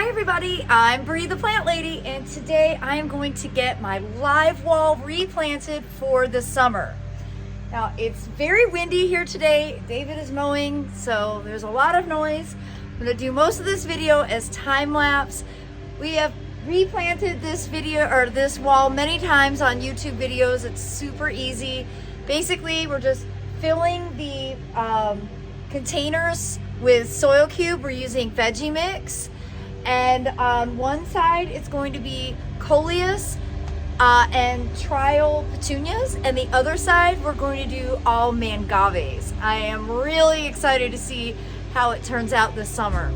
everybody, I'm Bree the Plant Lady, and today I am going to get my live wall replanted for the summer. Now, it's very windy here today. David is mowing, so there's a lot of noise. I'm going to do most of this video as time lapse. We have replanted this this wall many times on YouTube videos. It's super easy. Basically, we're just filling the containers with soil cube. We're using veggie mix, and on one side it's going to be Coleus and trial petunias, and the other side we're going to do all Mangaves. I am really excited to see how it turns out this summer.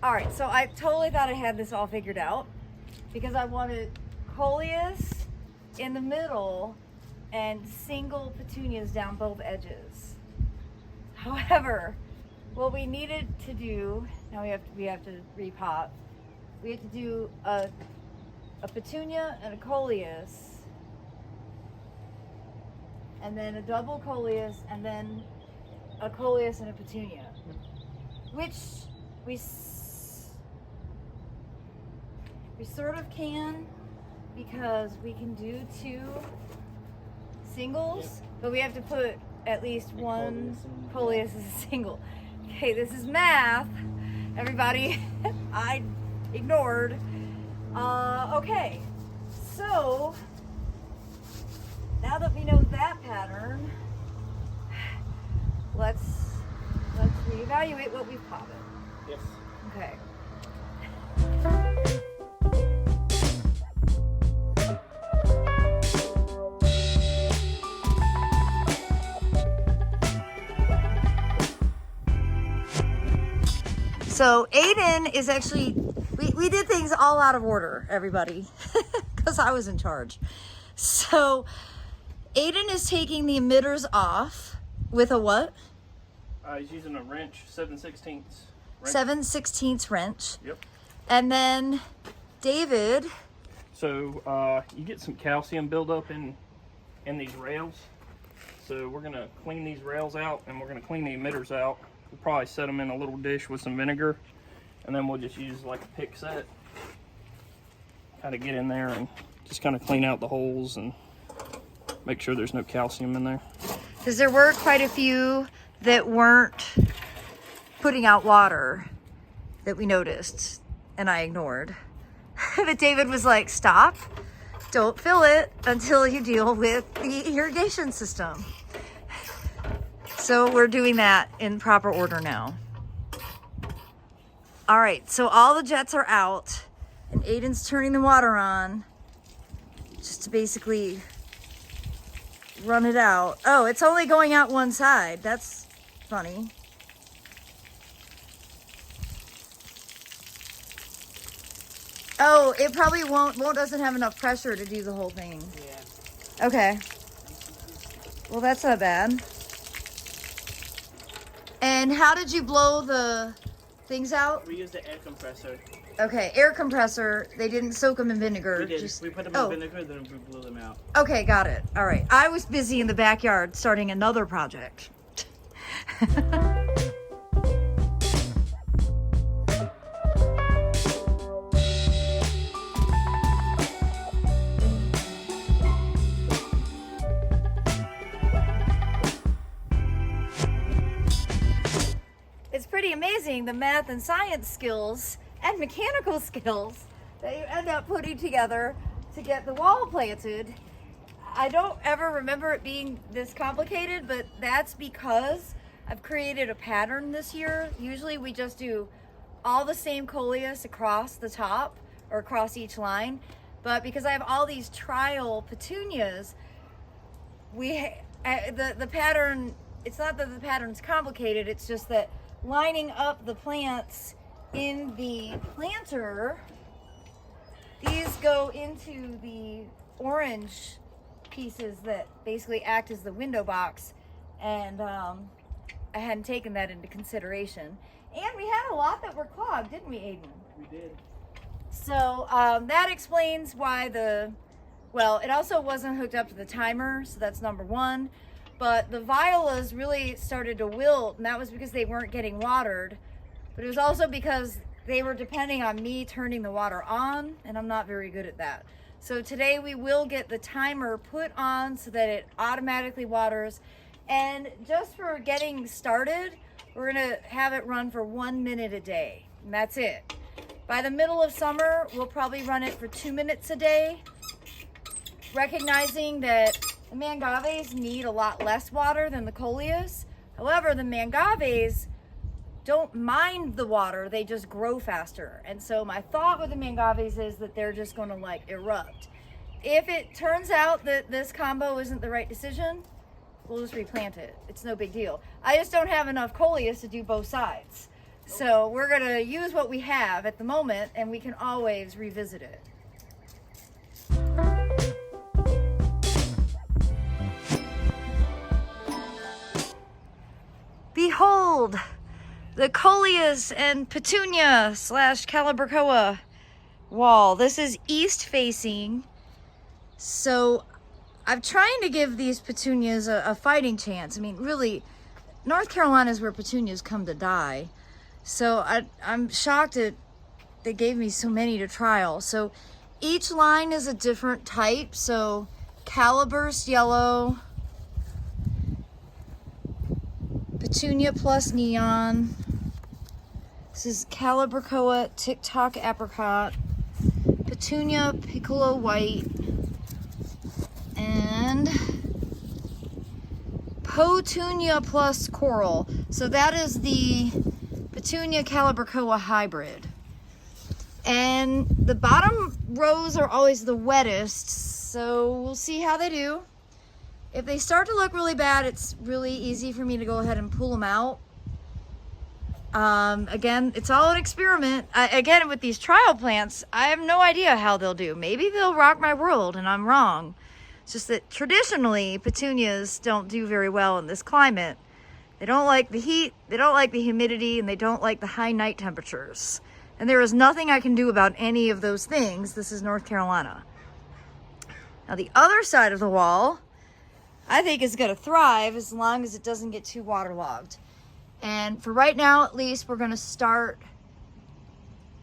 All right, so I totally thought I had this all figured out because I wanted Coleus in the middle and single petunias down both edges. However, what we needed to do, now we have to repot. We have to do a petunia and a Coleus, and then a double Coleus, and then a Coleus and a petunia, which we sort of can, because we can do two singles, but we have to put at least one Coleus as a single. Okay, this is math, everybody. I ignored. Okay, so now that we know that pattern, let's reevaluate what we've potted. Yes. Okay. So Aiden is actually, we did things all out of order, everybody, because I was in charge. So Aiden is taking the emitters off with a what? He's using a wrench, 7/16 wrench. 7/16 wrench. Yep. And then David. So you get some calcium buildup in these rails. So we're gonna clean these rails out, and we're gonna clean the emitters out. We'll probably set them in a little dish with some vinegar, and then we'll just use like a pick set, kind of get in there and just kind of clean out the holes and make sure there's no calcium in there. Because there were quite a few that weren't putting out water that we noticed, and I ignored. But David was like, stop, don't fill it until you deal with the irrigation system. So we're doing that in proper order now. All right, so all the jets are out, and Aiden's turning the water on just to basically run it out. Oh, it's only going out one side. That's funny. Oh, it probably doesn't have enough pressure to do the whole thing. Yeah. Okay. Well, that's not bad. And how did you blow the things out? We used the air compressor. Okay, air compressor. They didn't soak them in vinegar. We did. We put them in vinegar, then we blew them out. Okay, got it. All right. I was busy in the backyard starting another project. It's pretty amazing the math and science skills and mechanical skills that you end up putting together to get the wall planted. I don't ever remember it being this complicated, but that's because I've created a pattern this year. Usually we just do all the same Coleus across the top or across each line, but because I have all these trial petunias, the pattern, it's not that the pattern's complicated, it's just that lining up the plants in the planter, these go into the orange pieces that basically act as the window box, and I hadn't taken that into consideration. And we had a lot that were clogged, didn't we, Aiden? We did. So that explains why well, it also wasn't hooked up to the timer, so that's number one. But the violas really started to wilt, and that was because they weren't getting watered. But it was also because they were depending on me turning the water on, and I'm not very good at that. So today we will get the timer put on so that it automatically waters. And just for getting started, we're gonna have it run for 1 minute a day, and that's it. By the middle of summer, we'll probably run it for 2 minutes a day, recognizing that the Mangaves need a lot less water than the Coleus. However, the Mangaves don't mind the water, they just grow faster. And so my thought with the Mangaves is that they're just gonna like erupt. If it turns out that this combo isn't the right decision, we'll just replant it. It's no big deal. I just don't have enough Coleus to do both sides. So we're gonna use what we have at the moment, and we can always revisit it. Behold, the Coleus and petunia / calibrachoa wall. This is east facing. So I'm trying to give these petunias a fighting chance. I mean, really, North Carolina is where petunias come to die. So I'm shocked that they gave me so many to trial. So each line is a different type. So Caliburst yellow, petunia plus neon. This is calibrachoa TikTok apricot, petunia piccolo white, and petunia plus coral. So that is the petunia calibrachoa hybrid. And the bottom rows are always the wettest, so we'll see how they do. If they start to look really bad, it's really easy for me to go ahead and pull them out. Again, it's all an experiment. Again, with these trial plants, I have no idea how they'll do. Maybe they'll rock my world and I'm wrong. It's just that traditionally, petunias don't do very well in this climate. They don't like the heat, they don't like the humidity, and they don't like the high night temperatures. And there is nothing I can do about any of those things. This is North Carolina. Now the other side of the wall, I think is going to thrive as long as it doesn't get too waterlogged. And for right now, at least, we're going to start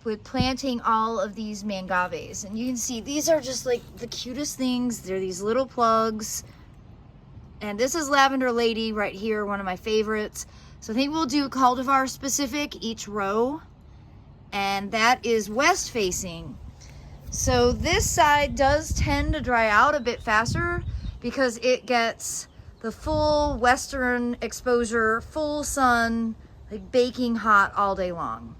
with planting all of these mangaves. And you can see these are just like the cutest things. They're these little plugs. And this is Lavender Lady right here, one of my favorites. So I think we'll do cultivar specific each row. And that is west facing. So this side does tend to dry out a bit faster because it gets the full western exposure, full sun, like baking hot all day long.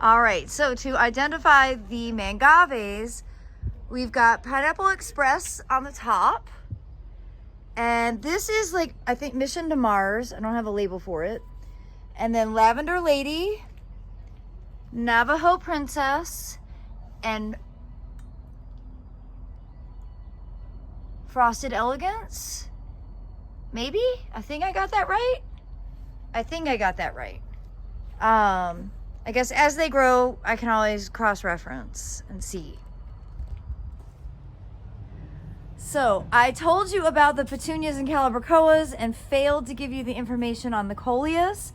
All right, so to identify the mangaves, we've got Pineapple Express on the top. And this is like, I think, Mission to Mars. I don't have a label for it. And then Lavender Lady, Navajo Princess, and Frosted Elegance, maybe? I think I got that right. I guess as they grow, I can always cross-reference and see. So I told you about the petunias and calibrachoas and failed to give you the information on the Coleus.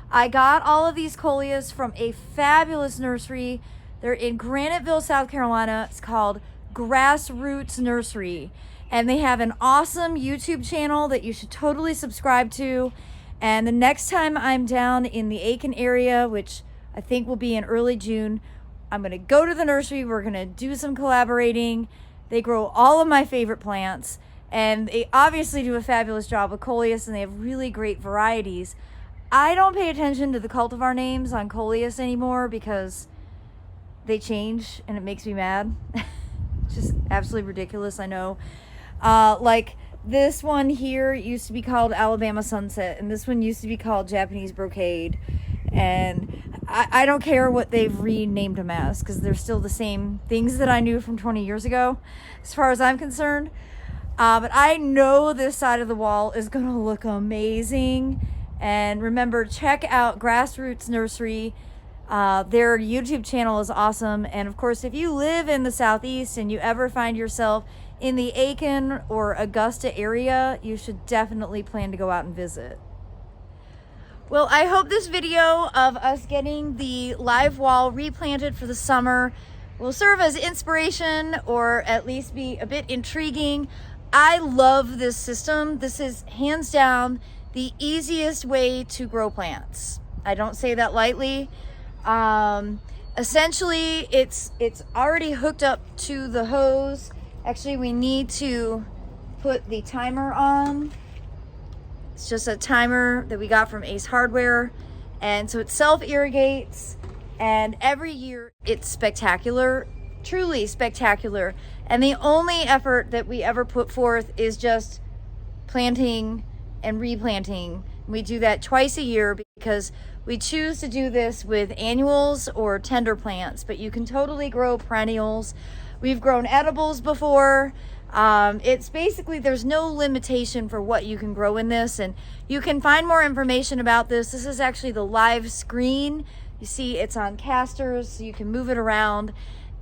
I got all of these Coleus from a fabulous nursery. They're in Graniteville, South Carolina. It's called Grassroots Nursery. And they have an awesome YouTube channel that you should totally subscribe to. And the next time I'm down in the Aiken area, which I think will be in early June, I'm going to go to the nursery. We're going to do some collaborating. They grow all of my favorite plants. And they obviously do a fabulous job with Coleus, and they have really great varieties. I don't pay attention to the cultivar names on Coleus anymore because they change and it makes me mad. Just absolutely ridiculous, I know. Like this one here used to be called Alabama Sunset, and this one used to be called Japanese Brocade. And I don't care what they've renamed them as because they're still the same things that I knew from 20 years ago, as far as I'm concerned. But I know this side of the wall is gonna look amazing. And remember, check out Grassroots Nursery. Their YouTube channel is awesome. And of course, if you live in the Southeast and you ever find yourself in the Aiken or Augusta area, you should definitely plan to go out and visit. Well, I hope this video of us getting the live wall replanted for the summer will serve as inspiration or at least be a bit intriguing. I love this system. This is hands down the easiest way to grow plants. I don't say that lightly. Essentially, it's already hooked up to the hose. Actually, we need to put the timer on. It's just a timer that we got from Ace Hardware. And so it self-irrigates, and every year it's spectacular, truly spectacular. And the only effort that we ever put forth is just planting and replanting. We do that twice a year because we choose to do this with annuals or tender plants, but you can totally grow perennials. We've grown edibles before. It's basically, there's no limitation for what you can grow in this, and you can find more information about this. This is actually the live screen. You see it's on casters, so you can move it around.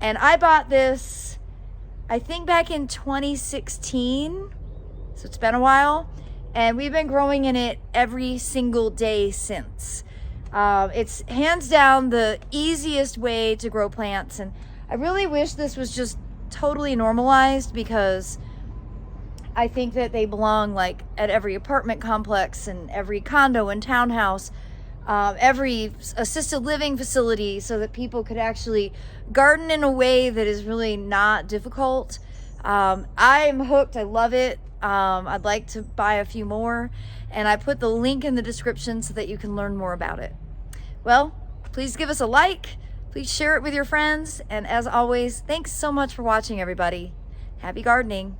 And I bought this, I think back in 2016, so it's been a while, and we've been growing in it every single day since. It's hands down the easiest way to grow plants, and I really wish this was just totally normalized, because I think that they belong like at every apartment complex and every condo and townhouse, every assisted living facility, so that people could actually garden in a way that is really not difficult. I'm hooked. I love it. I'd like to buy a few more, and I put the link in the description so that you can learn more about it. Well, please give us a like. Please share it with your friends. And as always, thanks so much for watching, everybody. Happy gardening.